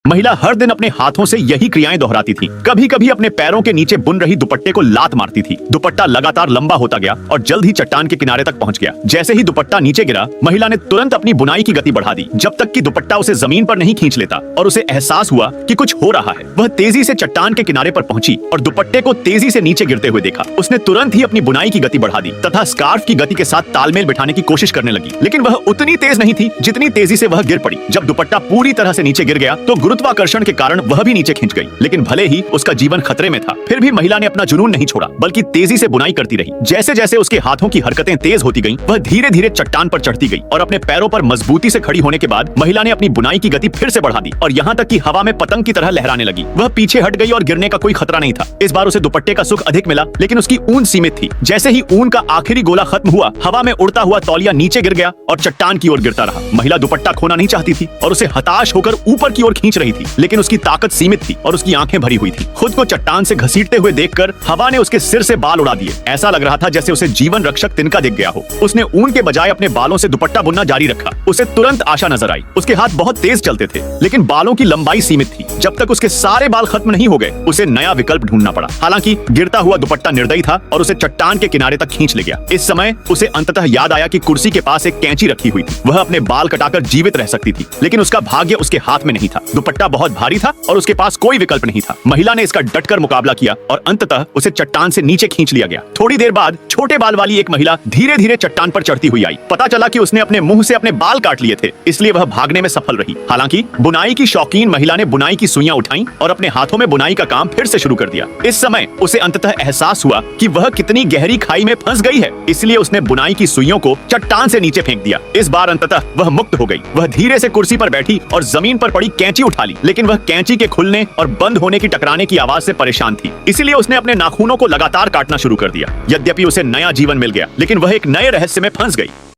महिला हर दिन अपने हाथों से यही क्रियाएं दोहराती थी। कभी कभी अपने पैरों के नीचे बुन रही दुपट्टे को लात मारती थी। दुपट्टा लगातार लंबा होता गया और जल्द ही चट्टान के किनारे तक पहुंच गया। जैसे ही दुपट्टा नीचे गिरा, महिला ने तुरंत अपनी बुनाई की गति बढ़ा दी, जब तक कि दुपट्टा उसे जमीन पर नहीं खींच लेता और उसे एहसास हुआ कि कुछ हो रहा है। वह तेजी से चट्टान के किनारे पर पहुंची और दुपट्टे को तेजी से नीचे गिरते हुए देखा। उसने तुरंत ही अपनी बुनाई की गति बढ़ा दी तथा स्कार्फ की गति के साथ तालमेल बिठाने की कोशिश करने लगी, लेकिन वह उतनी तेज नहीं थी जितनी तेजी से वह गिर पड़ी। जब दुपट्टा पूरी तरह से नीचे गिर गया तो गुरुत्वाकर्षण के कारण वह भी नीचे खिंच गई, लेकिन भले ही उसका जीवन खतरे में था, फिर भी महिला ने अपना जुनून नहीं छोड़ा, बल्कि तेजी से बुनाई करती रही। जैसे जैसे उसके हाथों की हरकतें तेज होती गईं, वह धीरे धीरे चट्टान पर चढ़ती गई और अपने पैरों पर मजबूती से खड़ी होने के बाद महिला ने अपनी बुनाई की गति फिर से बढ़ा दी और यहाँ तक कि हवा में पतंग की तरह लहराने लगी। वह पीछे हट गई और गिरने का कोई खतरा नहीं था। इस बार उसे दुपट्टे का सुख अधिक मिला, लेकिन उसकी ऊन सीमित थी। जैसे ही ऊन का आखिरी गोला खत्म हुआ, हवा में उड़ता हुआ तौलिया नीचे गिर गया और चट्टान की ओर गिरता रहा। महिला दुपट्टा खोना नहीं चाहती थी और उसे हताश होकर ऊपर की ओर खींच रही थी, लेकिन उसकी ताकत सीमित थी और उसकी आंखें भरी हुई थी। खुद को चट्टान से घसीटते हुए देखकर हवा ने उसके सिर से बाल उड़ा दिए। ऐसा लग रहा था जैसे उसे जीवन रक्षक तिनका दिख गया हो। उसने ऊन के बजाय अपने बालों से दुपट्टा बुनना जारी रखा। उसे तुरंत आशा नजर आई। उसके हाथ बहुत तेज चलते थे, लेकिन बालों की लंबाई सीमित थी। जब तक उसके सारे बाल खत्म नहीं हो गए, उसे नया विकल्प ढूंढना पड़ा। हालांकि गिरता हुआ दुपट्टा निर्दयी था और उसे चट्टान के किनारे तक खींच ले गया। इस समय उसे अंततः याद आया कि कुर्सी के पास एक कैंची रखी हुई थी। वह अपने बाल कटाकर जीवित रह सकती थी, लेकिन उसका भाग्य उसके हाथ में नहीं था। दुपट्टा बहुत भारी था और उसके पास कोई विकल्प नहीं था। महिला ने इसका डटकर मुकाबला किया और अंततः उसे चट्टान से नीचे खींच लिया गया। थोड़ी देर बाद छोटे बाल वाली एक महिला धीरे धीरे चट्टान पर चढ़ती हुई आई। पता चला कि उसने अपने मुंह से अपने बाल काट लिए थे, इसलिए वह भागने में सफल रही। हालांकि बुनाई की शौकीन महिला ने बुनाई की सुइयां उठाई और अपने हाथों में बुनाई का काम फिर से शुरू कर दिया। इस समय उसे अंततः एहसास हुआ कि वह कितनी गहरी खाई में फंस गई है, इसलिए उसने बुनाई की सुइयों को चट्टान से नीचे फेंक दिया। इस बार अंततः वह मुक्त हो गई। वह धीरे से कुर्सी पर बैठी और जमीन पर पड़ी कैंची उठा ली, लेकिन वह कैंची के खुलने और बंद होने की टकराने की आवाज से परेशान थी, इसीलिए उसने अपने नाखूनों को लगातार काटना शुरू कर दिया। यद्यपि उसे नया जीवन मिल गया, लेकिन वह एक नए रहस्य में फंस गई।